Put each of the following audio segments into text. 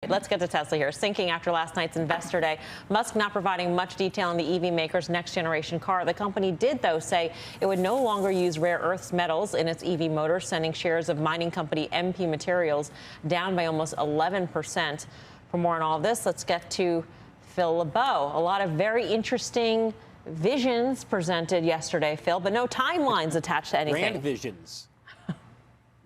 Let's get to Tesla here. Sinking after last night's investor day. Musk not providing much detail on the EV maker's next generation car. The company did, though, say it would no longer use rare earths metals in its EV motor, sending shares of mining company MP Materials down by almost 11%. For more on all of this, let's get to Phil LeBeau. A lot of very interesting visions presented yesterday, Phil, but no timelines attached to anything. Grand visions.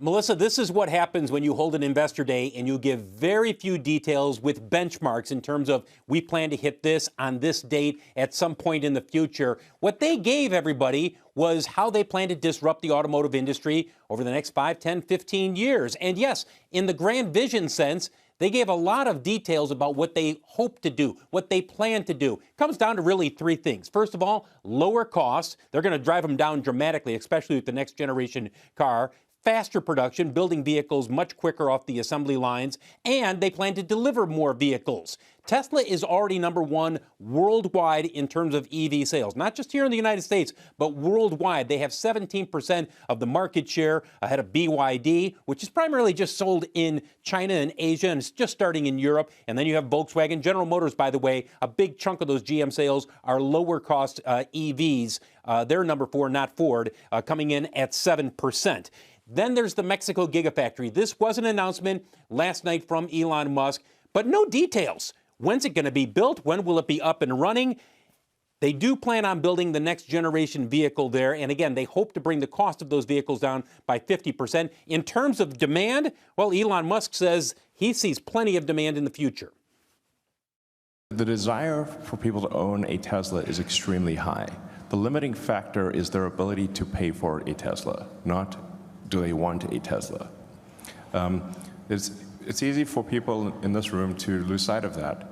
Melissa, this is what happens when you hold an investor day and you give very few details with benchmarks in terms of we plan to hit this on this date at some point in the future. What they gave everybody was how they plan to disrupt the automotive industry over the next 5, 10, 15 years. And yes, in the grand vision sense, they gave a lot of details about what they hope to do, what they plan to do. It comes down to really three things. First of all, lower costs. They're going to drive them down dramatically, especially with the next generation car. Faster production, building vehicles much quicker off the assembly lines, and they plan to deliver more vehicles. Tesla is already #1 worldwide in terms of EV sales, not just here in the United States, but worldwide. They have 17% of the market share ahead of BYD, which is primarily just sold in China and Asia, and it's just starting in Europe. And then you have Volkswagen. General Motors, by the way, a big chunk of those GM sales are lower cost EVs. They're #4, not Ford, coming in at 7%. Then there's the Mexico Gigafactory. This was an announcement last night from Elon Musk, but no details. When's it going to be built? When will it be up and running? They do plan on building the next generation vehicle there. And again, they hope to bring the cost of those vehicles down by 50%. In terms of demand, well, Elon Musk says he sees plenty of demand in the future. The desire for people to own a Tesla is extremely high. The limiting factor is their ability to pay for a Tesla, not do they want a Tesla? It's easy for people in this room to lose sight of that.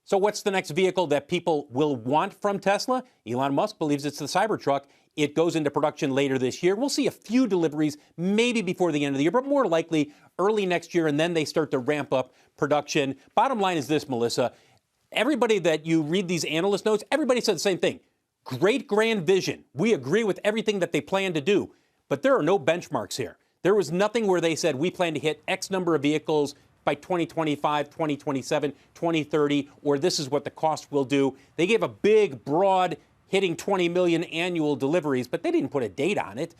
So what's the next vehicle that people will want from Tesla? Elon Musk believes it's the Cybertruck. It goes into production later this year. We'll see a few deliveries maybe before the end of the year, but more likely early next year, and then they start to ramp up production. Bottom line is this, Melissa. Everybody that you read these analyst notes, everybody said the same thing. Great grand vision. We agree with everything that they plan to do, but there are no benchmarks here. There was nothing where they said we plan to hit X number of vehicles by 2025, 2027, 2030, or this is what the cost will do. They gave a big, broad, hitting 20 million annual deliveries, but they didn't put a date on it.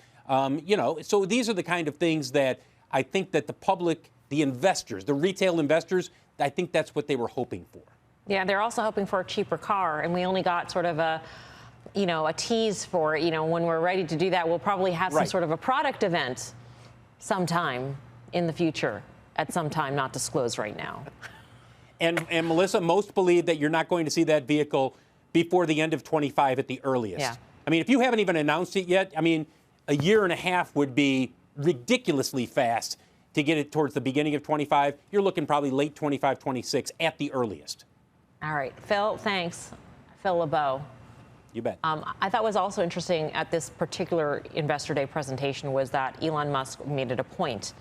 So these are the kind of things that I think that the public, the investors, the retail investors, I think that's what they were hoping for. Yeah, they're also hoping for a cheaper car, and we only got sort of a tease for it. When we're ready to do that, we'll probably have some sort of a product event sometime in the future, at some time not disclosed right now. And Melissa, most believe that you're not going to see that vehicle before the end of 25 at the earliest. Yeah. I mean, if you haven't even announced it yet, I mean, a year and a half would be ridiculously fast to get it towards the beginning of 25. You're looking probably late 25, 26 at the earliest. All right, Phil, thanks. Phil LeBeau. You bet. I thought was also interesting at this particular Investor Day presentation was that Elon Musk made it a point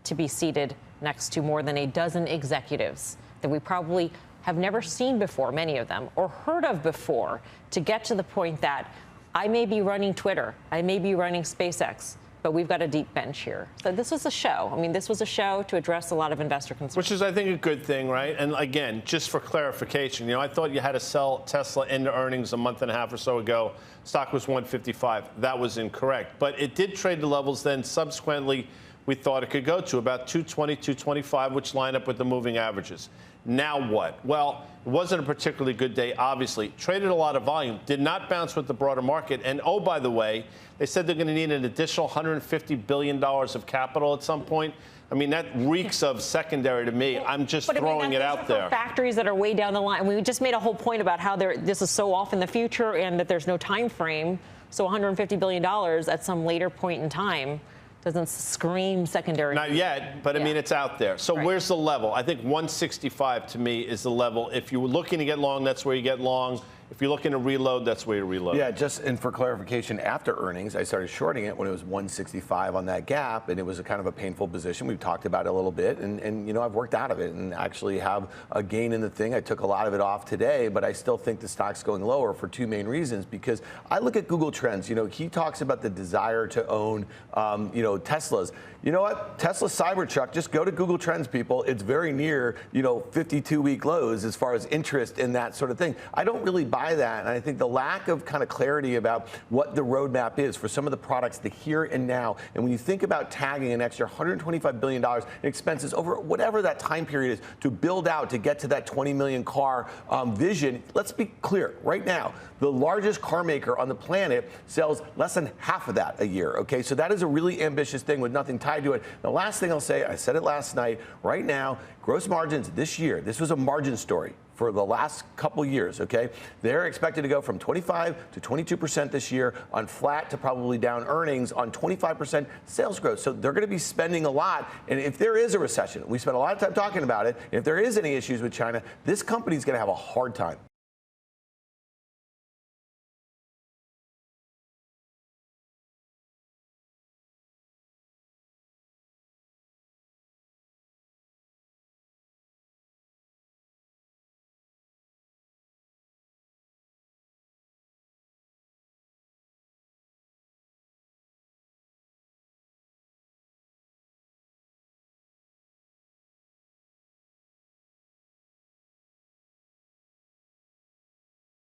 to be seated next to more than a dozen executives that we probably have never seen before, many of them, or heard of before, to get to the point that I may be running Twitter, I may be running SpaceX, but we've got a deep bench here. So this was a show. I mean, this was a show to address a lot of investor concerns. Which is, I think, a good thing, right? And again, just for clarification, I thought you had to sell Tesla into earnings a month and a half or so ago. Stock was $155. That was incorrect. But it did trade to levels then subsequently we thought it could go to about 220, 225, which line up with the moving averages. Now what? Well, it wasn't a particularly good day, obviously. Traded a lot of volume, did not bounce with the broader market. And oh, by the way, they said they're going to need an additional $150 billion of capital at some point. I mean, that reeks of secondary to me. I'm just throwing it out there. Factories that are way down the line. We just made a whole point about how this is so off in the future and that there's no time frame. So $150 billion at some later point in time doesn't scream secondary. Not yet, but I mean, it's out there. So where's the level? I think 165 to me is the level. If you were looking to get long, that's where you get long. if you're looking to reload, that's where you reload. Yeah, and for clarification, after earnings, I started shorting it when it was 165 on that gap, and it was a kind of a painful position. We've talked about it a little bit, and I've worked out of it and actually have a gain in the thing. I took a lot of it off today, but I still think the stock's going lower for two main reasons. Because I look at Google Trends. He talks about the desire to own, Teslas. You know what? Tesla Cybertruck, just go to Google Trends, people. It's very near, 52-week lows as far as interest in that sort of thing. I don't really buy that. And I think the lack of kind of clarity about what the roadmap is for some of the products, the here and now. And when you think about tagging an extra $125 billion in expenses over whatever that time period is to build out to get to that 20 million car vision, let's be clear right now. The largest car maker on the planet sells less than half of that a year. Okay, so that is a really ambitious thing with nothing tied to it. The last thing I'll say, I said it last night, right now, gross margins this year, this was a margin story for the last couple years, okay? They're expected to go from 25 to 22% this year on flat to probably down earnings on 25% sales growth. So they're gonna be spending a lot. And if there is a recession, we spent a lot of time talking about it, if there is any issues with China, this company's gonna have a hard time.